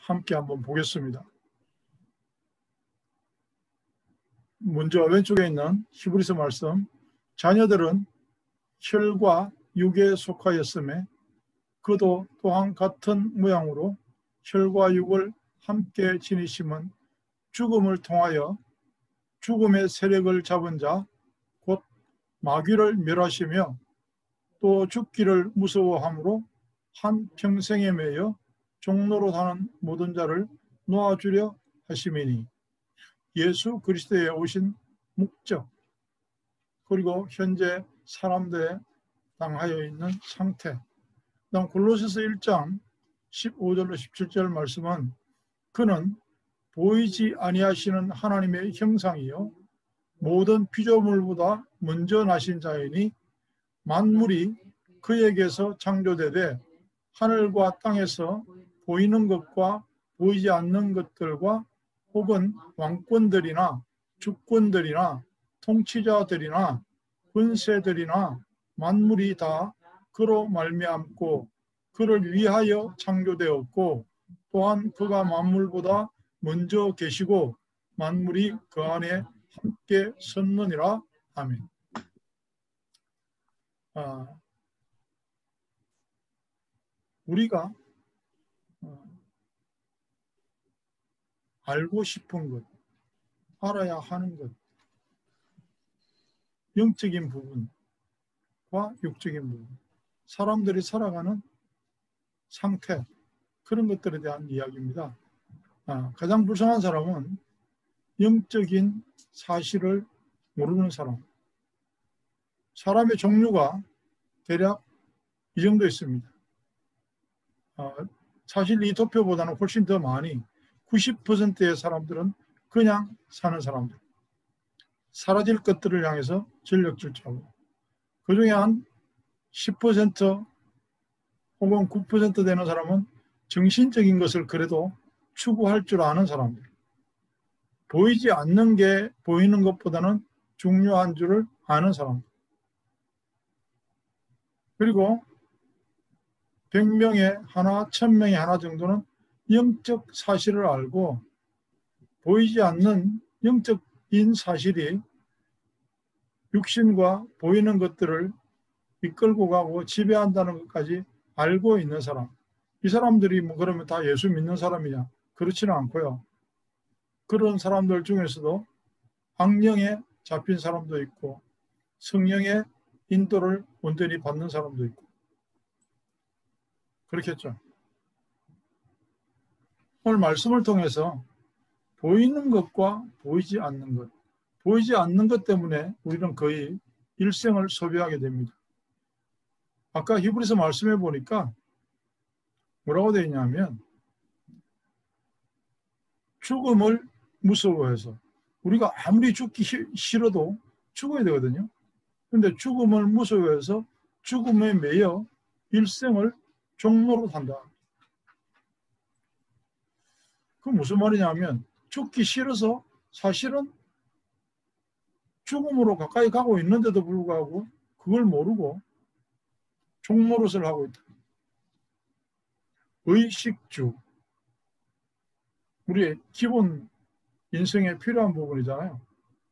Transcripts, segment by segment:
함께 한번 보겠습니다. 먼저 왼쪽에 있는 히브리서 말씀, 자녀들은 혈과 육에 속하였음에 그도 또한 같은 모양으로 혈과 육을 함께 지니심은 죽음을 통하여 죽음의 세력을 잡은 자 곧 마귀를 멸하시며 또 죽기를 무서워함으로 한 평생에 매여 종로로 사는 모든 자를 놓아주려 하심이니, 예수 그리스도에 오신 목적 그리고 현재 사람들에 당하여 있는 상태. 다음 골로새서 1장 15절로 17절 말씀은 그는 보이지 아니하시는 하나님의 형상이요 모든 피조물보다 먼저 나신 자이니 만물이 그에게서 창조되되 하늘과 땅에서 보이는 것과 보이지 않는 것들과 혹은 왕권들이나 주권들이나 통치자들이나 권세들이나 만물이 다 그로 말미암고 그를 위하여 창조되었고 또한 그가 만물보다 먼저 계시고 만물이 그 안에 함께 섰느니라. 아멘. 우리가 알고 싶은 것, 알아야 하는 것, 영적인 부분과 육적인 부분, 사람들이 살아가는 상태, 그런 것들에 대한 이야기입니다. 가장 불쌍한 사람은 영적인 사실을 모르는 사람. 사람의 종류가 대략 이 정도 있습니다. 사실 이 도표보다는 훨씬 더 많이 90%의 사람들은 그냥 사는 사람들. 사라질 것들을 향해서 전력질주하고 그 중에 한 10% 혹은 9% 되는 사람은 정신적인 것을 그래도 추구할 줄 아는 사람들. 보이지 않는 게 보이는 것보다는 중요한 줄을 아는 사람들. 그리고 100명에 하나, 1000명에 하나 정도는 영적 사실을 알고 보이지 않는 영적인 사실이 육신과 보이는 것들을 이끌고 가고 지배한다는 것까지 알고 있는 사람. 이 사람들이 뭐 그러면 다 예수 믿는 사람이냐? 그렇지는 않고요. 그런 사람들 중에서도 악령에 잡힌 사람도 있고 성령의 인도를 온전히 받는 사람도 있고 그렇겠죠. 오늘 말씀을 통해서 보이는 것과 보이지 않는 것, 보이지 않는 것 때문에 우리는 거의 일생을 소비하게 됩니다. 아까 히브리서 말씀해 보니까 뭐라고 되어 있냐면 죽음을 무서워해서 우리가 아무리 죽기 싫어도 죽어야 되거든요. 그런데 죽음을 무서워해서 죽음에 매여 일생을 종로로 산다. 그건 무슨 말이냐면 죽기 싫어서 사실은 죽음으로 가까이 가고 있는데도 불구하고 그걸 모르고 종노릇을 하고 있다. 의식주. 우리의 기본 인생에 필요한 부분이잖아요.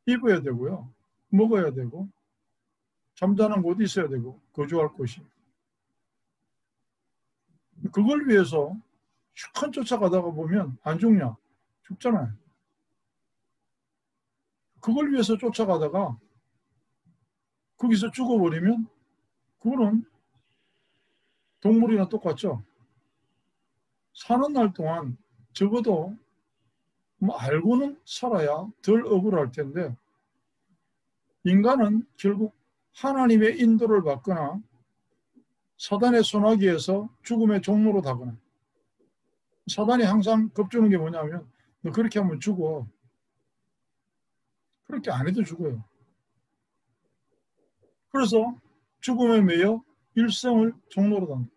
입어야 되고요. 먹어야 되고 잠자는 곳이 있어야 되고 거주할 곳이. 그걸 위해서 큰 쫓아가다가 보면 안 죽냐? 죽잖아요. 그걸 위해서 쫓아가다가 거기서 죽어버리면 그거는 동물이나 똑같죠. 사는 날 동안 적어도 뭐 알고는 살아야 덜 억울할 텐데 인간은 결국 하나님의 인도를 받거나 사단의 손아귀에서 죽음의 종로로 가거나 사단이 항상 겁주는 게 뭐냐면 너 그렇게 하면 죽어. 그렇게 안 해도 죽어요. 그래서 죽음에 매여 일생을 종로로 간다.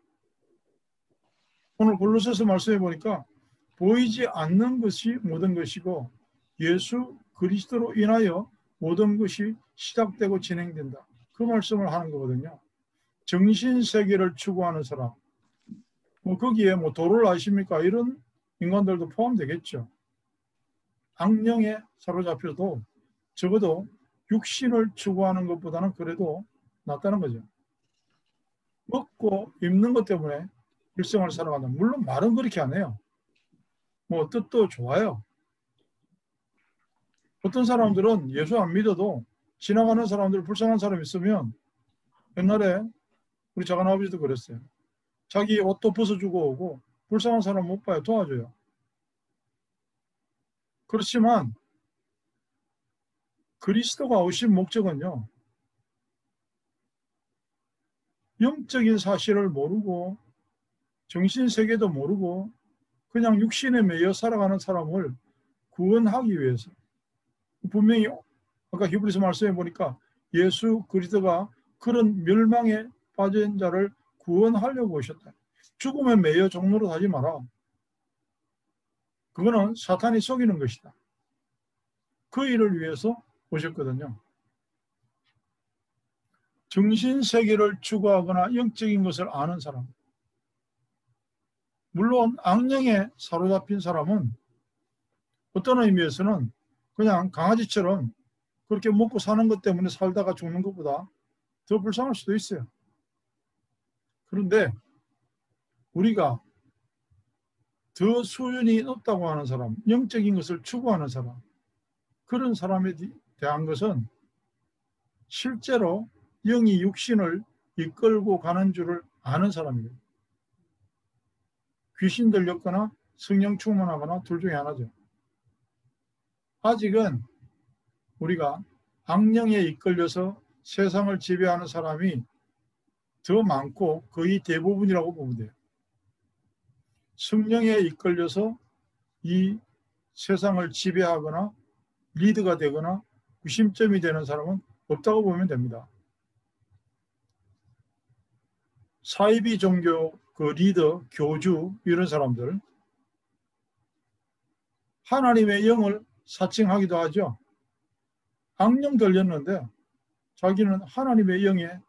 오늘 골로새서 말씀해 보니까 보이지 않는 것이 모든 것이고 예수 그리스도로 인하여 모든 것이 시작되고 진행된다. 그 말씀을 하는 거거든요. 정신세계를 추구하는 사람. 뭐 거기에 뭐 도를 아십니까? 이런 인간들도 포함되겠죠. 악령에 사로잡혀도 적어도 육신을 추구하는 것보다는 그래도 낫다는 거죠. 먹고 입는 것 때문에 일생을 살아간다. 물론 말은 그렇게 안 해요. 뭐 뜻도 좋아요. 어떤 사람들은 예수 안 믿어도 지나가는 사람들 불쌍한 사람 있으면 옛날에 우리 작은아버지도 그랬어요. 자기 옷도 벗어주고 오고 불쌍한 사람 못 봐요. 도와줘요. 그렇지만 그리스도가 오신 목적은요. 영적인 사실을 모르고 정신세계도 모르고 그냥 육신에 매여 살아가는 사람을 구원하기 위해서. 분명히 아까 히브리서 말씀해 보니까 예수 그리스도가 그런 멸망에 빠진 자를 구원하려고 오셨다. 죽음에 매여 종로로 하지 마라. 그거는 사탄이 속이는 것이다. 그 일을 위해서 오셨거든요. 정신세계를 추구하거나 영적인 것을 아는 사람. 물론 악령에 사로잡힌 사람은 어떤 의미에서는 그냥 강아지처럼 그렇게 먹고 사는 것 때문에 살다가 죽는 것보다 더 불쌍할 수도 있어요. 그런데 우리가 더 수준이 높다고 하는 사람, 영적인 것을 추구하는 사람, 그런 사람에 대한 것은 실제로 영이 육신을 이끌고 가는 줄을 아는 사람이에요. 귀신 들렸거나 성령 충만하거나 둘 중에 하나죠. 아직은 우리가 악령에 이끌려서 세상을 지배하는 사람이 더 많고 거의 대부분이라고 보면 돼요. 성령에 이끌려서 이 세상을 지배하거나 리드가 되거나 구심점이 되는 사람은 없다고 보면 됩니다. 사이비 종교 그 리더, 교주 이런 사람들 하나님의 영을 사칭하기도 하죠. 악령 들렸는데 자기는 하나님의 영에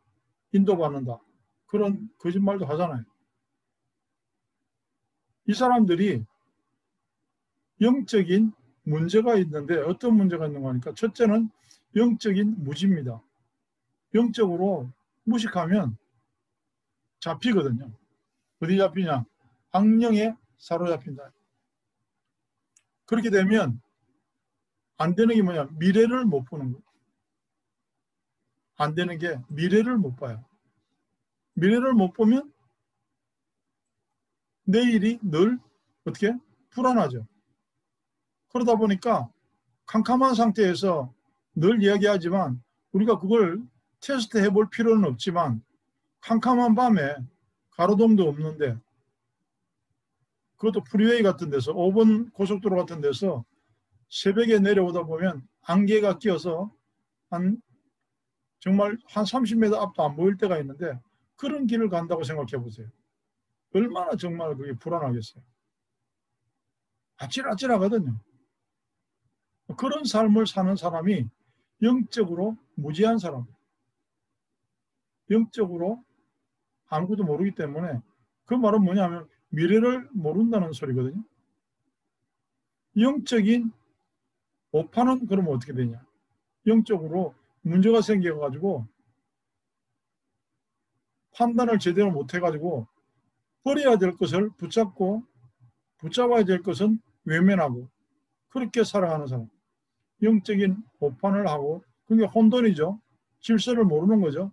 인도받는다. 그런 거짓말도 하잖아요. 이 사람들이 영적인 문제가 있는데 어떤 문제가 있는가 하니까 첫째는 영적인 무지입니다. 영적으로 무식하면 잡히거든요. 어디 잡히냐? 악령에 사로잡힌다. 그렇게 되면 안 되는 게 뭐냐? 미래를 못 보는 거예요. 안 되는 게 미래를 못 봐요. 미래를 못 보면 내일이 늘 어떻게? 불안하죠. 그러다 보니까 캄캄한 상태에서 늘 이야기하지만 우리가 그걸 테스트 해볼 필요는 없지만 캄캄한 밤에 가로등도 없는데 그것도 프리웨이 같은 데서 5번 고속도로 같은 데서 새벽에 내려오다 보면 안개가 끼어서 정말 한 30m 앞도 안 보일 때가 있는데 그런 길을 간다고 생각해 보세요. 얼마나 정말 그게 불안하겠어요. 아찔아찔하거든요. 그런 삶을 사는 사람이 영적으로 무지한 사람, 영적으로 아무것도 모르기 때문에 그 말은 뭐냐면 미래를 모른다는 소리거든요. 영적인 오판은 그러면 어떻게 되냐? 영적으로 문제가 생겨가지고 판단을 제대로 못해가지고 버려야 될 것을 붙잡고 붙잡아야 될 것은 외면하고 그렇게 살아가는 사람. 영적인 오판을 하고 그게 혼돈이죠. 질서를 모르는 거죠.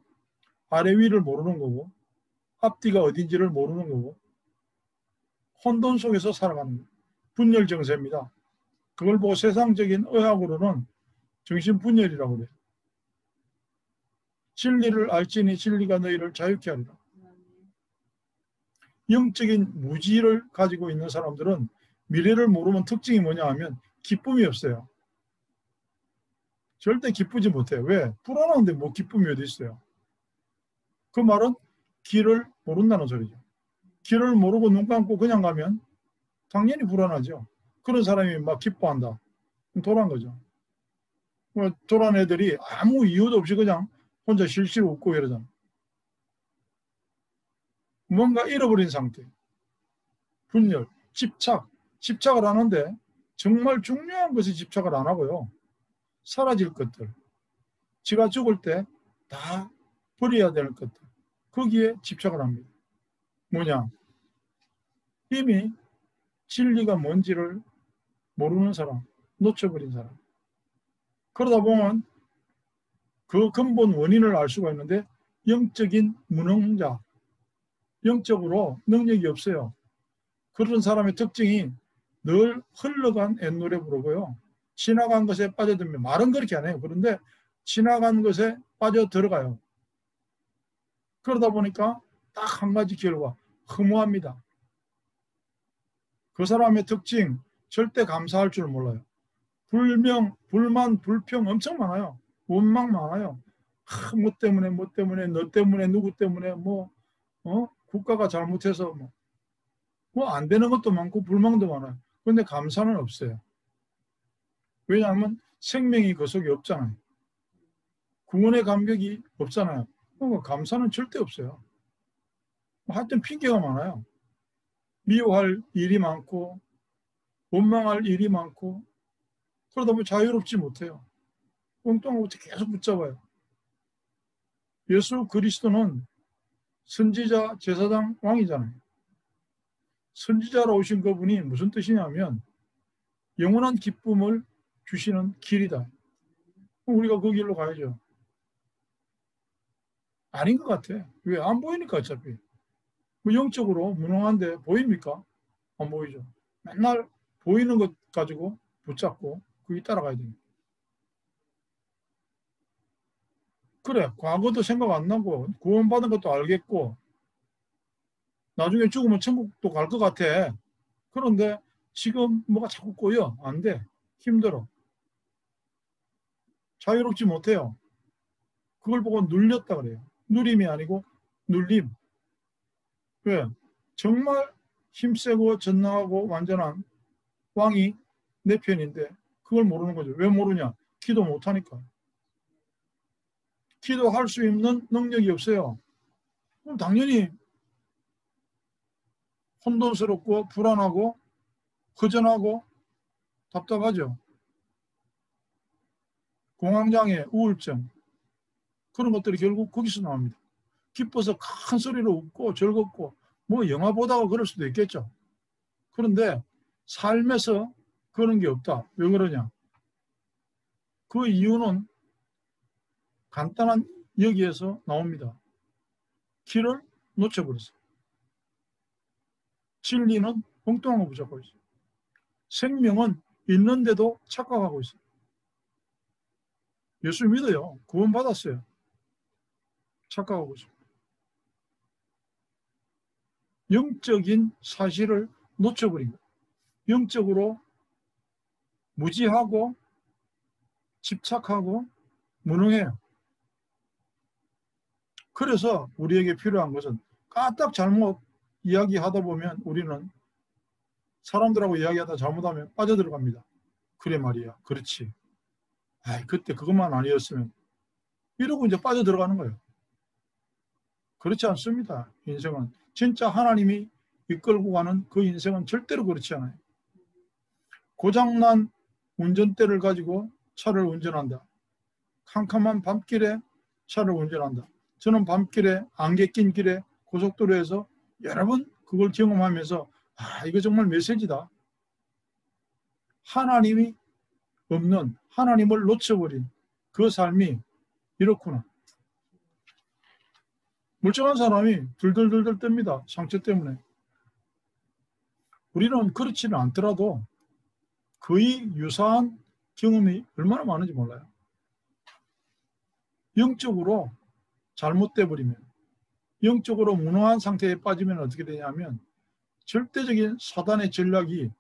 아래 위를 모르는 거고 앞뒤가 어딘지를 모르는 거고 혼돈 속에서 살아가는 거예요. 분열 증세입니다. 그걸 보고 세상적인 의학으로는 정신분열이라고 그래요. 진리를 알지니 진리가 너희를 자유케 하리라. 영적인 무지를 가지고 있는 사람들은 미래를 모르면 특징이 뭐냐 하면 기쁨이 없어요. 절대 기쁘지 못해요. 왜? 불안한데 뭐 기쁨이 어디 있어요. 그 말은 길을 모른다는 소리죠. 길을 모르고 눈 감고 그냥 가면 당연히 불안하죠. 그런 사람이 막 기뻐한다. 도란 거죠. 도란 애들이 아무 이유도 없이 그냥 혼자 실실 웃고 이러잖아. 뭔가 잃어버린 상태. 분열, 집착, 집착을 하는데 정말 중요한 것에 집착을 안 하고요. 사라질 것들, 지가 죽을 때 다 버려야 될 것들, 거기에 집착을 합니다. 뭐냐? 이미 진리가 뭔지를 모르는 사람, 놓쳐버린 사람. 그러다 보면 그 근본 원인을 알 수가 있는데 영적인 무능자, 영적으로 능력이 없어요. 그런 사람의 특징이 늘 흘러간 옛노래 부르고요. 지나간 것에 빠져들면 말은 그렇게 안 해요. 그런데 지나간 것에 빠져들어가요. 그러다 보니까 딱 한 가지 결과, 허무합니다. 그 사람의 특징, 절대 감사할 줄 몰라요. 불명, 불만, 불평 엄청 많아요. 원망 많아요. 뭐 때문에, 뭐 때문에, 너 때문에, 누구 때문에, 국가가 잘못해서 뭐 안 되는 것도 많고 불만도 많아요. 그런데 감사는 없어요. 왜냐하면 생명이 그 속에 없잖아요. 구원의 감격이 없잖아요. 그러니까 감사는 절대 없어요. 하여튼 핑계가 많아요. 미워할 일이 많고 원망할 일이 많고 그러다 보면 자유롭지 못해요. 엉뚱한 것도 계속 붙잡아요. 예수 그리스도는 선지자, 제사장, 왕이잖아요. 선지자로 오신 그분이 무슨 뜻이냐면 영원한 기쁨을 주시는 길이다. 우리가 그 길로 가야죠. 아닌 것 같아. 왜? 안 보이니까 어차피. 뭐 영적으로 무능한데 보입니까? 안 보이죠. 맨날 보이는 것 가지고 붙잡고 그게 따라가야 됩니다. 그래, 과거도 생각 안 나고 구원받은 것도 알겠고 나중에 죽으면 천국도 갈 것 같아. 그런데 지금 뭐가 자꾸 꼬여. 안 돼. 힘들어. 자유롭지 못해요. 그걸 보고 눌렸다 그래요. 누림이 아니고 눌림. 왜? 정말 힘세고 전능하고 완전한 왕이 내 편인데 그걸 모르는 거죠. 왜 모르냐? 기도 못하니까. 기도할 수 있는 능력이 없어요. 그럼 당연히 혼돈스럽고 불안하고 허전하고 답답하죠. 공황장애, 우울증 그런 것들이 결국 거기서 나옵니다. 기뻐서 큰 소리로 웃고 즐겁고 뭐 영화 보다가 그럴 수도 있겠죠. 그런데 삶에서 그런 게 없다. 왜 그러냐? 그 이유는 간단한 여기에서 나옵니다. 길을 놓쳐버렸어요. 진리는 엉뚱한 거 붙잡고 있어요. 생명은 있는데도 착각하고 있어요. 예수 믿어요. 구원받았어요. 착각하고 있어요. 영적인 사실을 놓쳐버린 거예요. 영적으로 무지하고 집착하고 무능해요. 그래서 우리에게 필요한 것은 까딱 잘못 이야기하다 보면 우리는 사람들하고 이야기하다 잘못하면 빠져들어갑니다. 그래 말이야. 그렇지. 아이, 그때 그것만 아니었으면 이러고 이제 빠져들어가는 거예요. 그렇지 않습니다. 인생은. 진짜 하나님이 이끌고 가는 그 인생은 절대로 그렇지 않아요. 고장난 운전대를 가지고 차를 운전한다. 캄캄한 밤길에 차를 운전한다. 저는 밤길에 안개 낀 길에 고속도로에서 여러 번 그걸 경험하면서 이거 정말 메시지다. 하나님이 없는 하나님을 놓쳐버린 그 삶이 이렇구나. 멀쩡한 사람이 들들들들 뜹니다. 상처 때문에. 우리는 그렇지는 않더라도 거의 유사한 경험이 얼마나 많은지 몰라요. 영적으로 잘못돼 버리면, 영적으로 무능한 상태에 빠지면 어떻게 되냐면 절대적인 사단의 전략이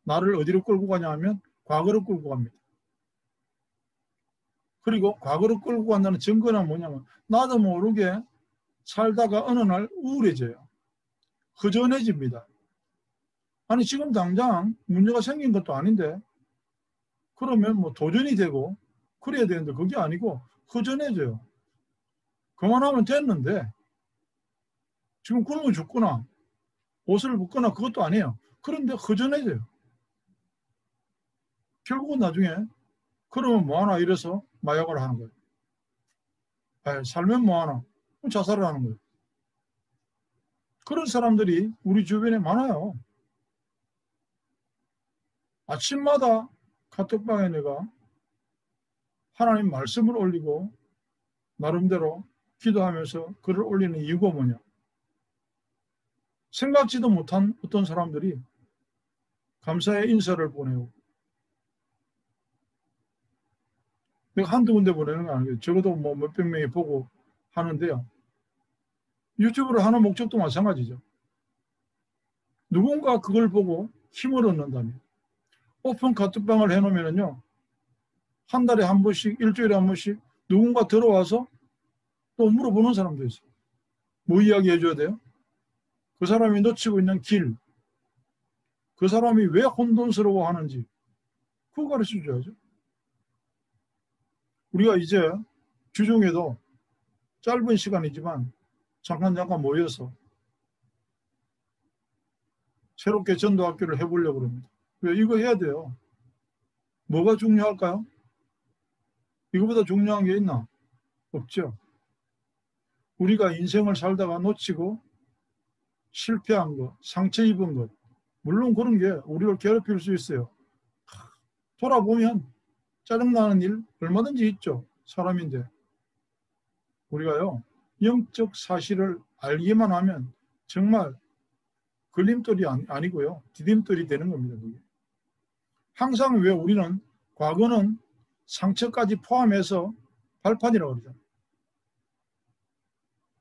나를 어디로 끌고 가냐 하면 과거로 끌고 갑니다. 그리고 과거로 끌고 간다는 증거는 뭐냐면 나도 모르게 살다가 어느 날 우울해져요. 허전해집니다. 아니 지금 당장 문제가 생긴 것도 아닌데 그러면 뭐 도전이 되고 그래야 되는데 그게 아니고 허전해져요. 그만하면 됐는데 지금 굶어 죽거나 옷을 벗거나 그것도 아니에요. 그런데 허전해져요. 결국은 나중에 그러면 뭐하나 이래서 마약을 하는 거예요. 살면 뭐하나 자살을 하는 거예요. 그런 사람들이 우리 주변에 많아요. 아침마다 카톡방에 내가 하나님 말씀을 올리고 나름대로 기도하면서 글을 올리는 이유가 뭐냐? 생각지도 못한 어떤 사람들이 감사의 인사를 보내고, 내가 한두 군데 보내는 거 아니에요. 적어도 뭐 몇백 명이 보고 하는데요. 유튜브를 하는 목적도 마찬가지죠. 누군가 그걸 보고 힘을 얻는다면, 오픈 카톡방을 해놓으면요, 한 달에 한 번씩, 일주일에 한 번씩 누군가 들어와서 또 물어보는 사람도 있어요. 뭐 이야기 해줘야 돼요? 그 사람이 놓치고 있는 길, 그 사람이 왜 혼돈스러워 하는지, 그거 가르쳐 줘야죠. 우리가 이제 주중에도 짧은 시간이지만 잠깐 모여서 새롭게 전도학교를 해보려고 합니다. 왜 이거 해야 돼요? 뭐가 중요할까요? 이거보다 중요한 게 있나? 없죠. 우리가 인생을 살다가 놓치고 실패한 것, 상처 입은 것, 물론 그런 게 우리를 괴롭힐 수 있어요. 돌아보면 짜증나는 일 얼마든지 있죠. 사람인데. 우리가요, 영적 사실을 알기만 하면 정말 걸림돌이 아니고요, 디딤돌이 되는 겁니다. 그게. 항상 왜 우리는 과거는 상처까지 포함해서 발판이라고 그러잖아요.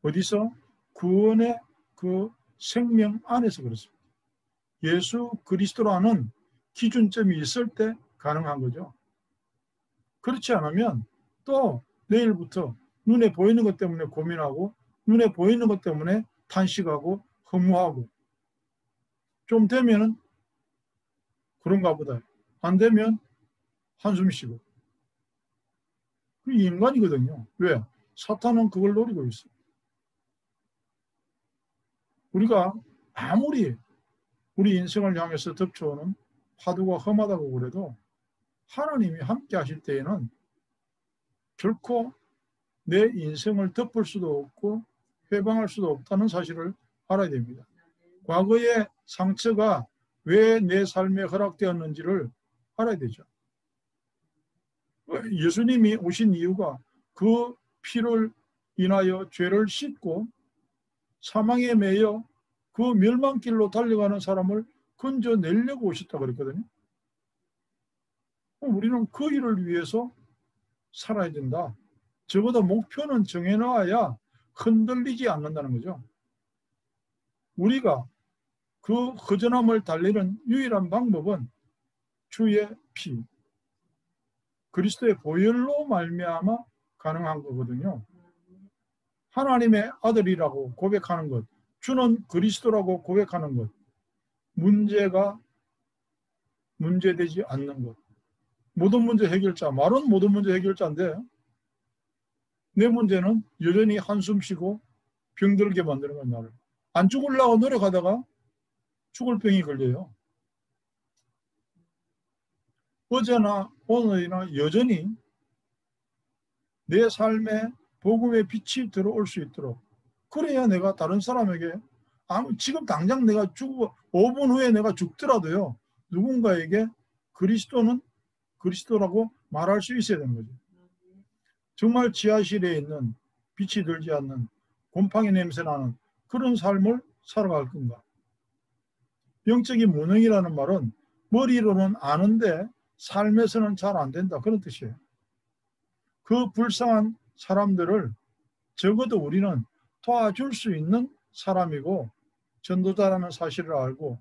어디서? 구원의 그 생명 안에서 그렇습니다. 예수 그리스도라는 기준점이 있을 때 가능한 거죠. 그렇지 않으면 또 내일부터 눈에 보이는 것 때문에 고민하고, 눈에 보이는 것 때문에 탄식하고 허무하고, 좀 되면은 그런가 보다, 안 되면 한숨 쉬고. 그게 인간이거든요. 왜? 사탄은 그걸 노리고 있어요. 우리가 아무리 우리 인생을 향해서 덮쳐오는 파도가 험하다고 그래도 하나님이 함께 하실 때에는 결코 내 인생을 덮을 수도 없고 해방할 수도 없다는 사실을 알아야 됩니다. 과거의 상처가 왜 내 삶에 허락되었는지를 알아야 되죠. 예수님이 오신 이유가 그 피를 인하여 죄를 씻고 사망에 매여 그 멸망길로 달려가는 사람을 건져내려고 오셨다고 그랬거든요. 우리는 그 일을 위해서 살아야 된다. 적어도 목표는 정해놔야 흔들리지 않는다는 거죠. 우리가 그 허전함을 달리는 유일한 방법은 주의 피, 그리스도의 보혈로 말미암아 가능한 거거든요. 하나님의 아들이라고 고백하는 것, 주는 그리스도라고 고백하는 것, 문제되지 않는 것. 모든 문제 해결자, 말은 모든 문제 해결자인데 내 문제는 여전히 한숨 쉬고 병들게 만드는 건 나를. 안 죽으려고 노력하다가 죽을 병이 걸려요. 어제나 오늘이나 여전히 내 삶에 복음의 빛이 들어올 수 있도록, 그래야 내가 다른 사람에게, 지금 당장 내가 죽고 5분 후에 내가 죽더라도요, 누군가에게 그리스도는 그리스도라고 말할 수 있어야 되는 거죠. 정말 지하실에 있는 빛이 들지 않는 곰팡이 냄새 나는 그런 삶을 살아갈 건가? 영적인 무능이라는 말은 머리로는 아는데 삶에서는 잘 안 된다, 그런 뜻이에요. 그 불쌍한 사람들을 적어도 우리는 도와줄 수 있는 사람이고 전도자라는 사실을 알고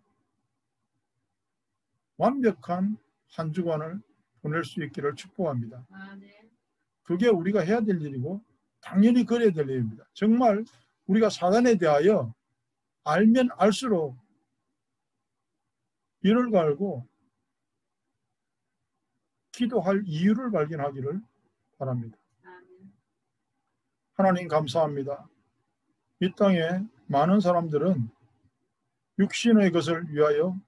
완벽한 한 주간을 보낼 수 있기를 축복합니다. 그게 우리가 해야 될 일이고 당연히 그래야 될 일입니다. 정말 우리가 사단에 대하여 알면 알수록 이를 갈고 기도할 이유를 발견하기를 바랍니다. 하나님 감사합니다. 이 땅에 많은 사람들은 육신의 것을 위하여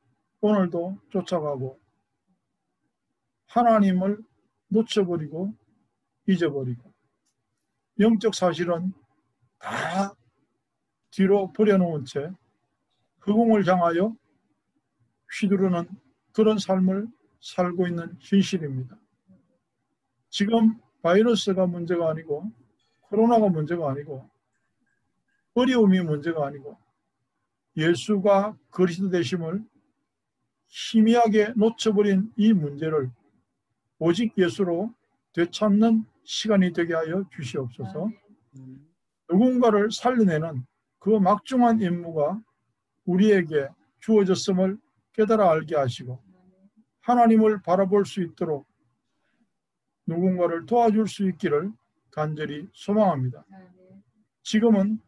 오늘도 쫓아가고 하나님을 놓쳐버리고 잊어버리고 영적 사실은 다 뒤로 버려놓은 채 허공을 향하여 휘두르는 그런 삶을 살고 있는 현실입니다. 지금 바이러스가 문제가 아니고 코로나가 문제가 아니고 어려움이 문제가 아니고 예수가 그리스도 되심을 희미하게 놓쳐버린 이 문제를 오직 예수로 되찾는 시간이 되게 하여 주시옵소서. 누군가를 살려내는 그 막중한 임무가 우리에게 주어졌음을 깨달아 알게 하시고 하나님을 바라볼 수 있도록 누군가를 도와줄 수 있기를 간절히 소망합니다. 지금은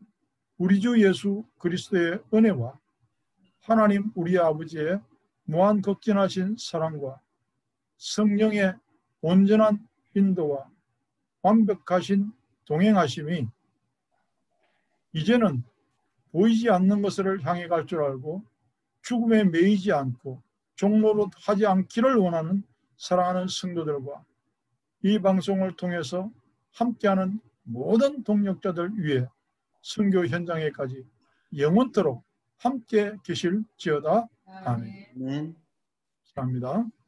우리 주 예수 그리스도의 은혜와 하나님 우리 아버지의 무한 극진하신 사랑과 성령의 온전한 인도와 완벽하신 동행하심이 이제는 보이지 않는 것을 향해 갈 줄 알고 죽음에 매이지 않고 종로로 하지 않기를 원하는 사랑하는 성도들과 이 방송을 통해서 함께하는 모든 동역자들 위해 선교 현장에까지 영원토록 함께 계실지어다. 아멘. 감사합니다.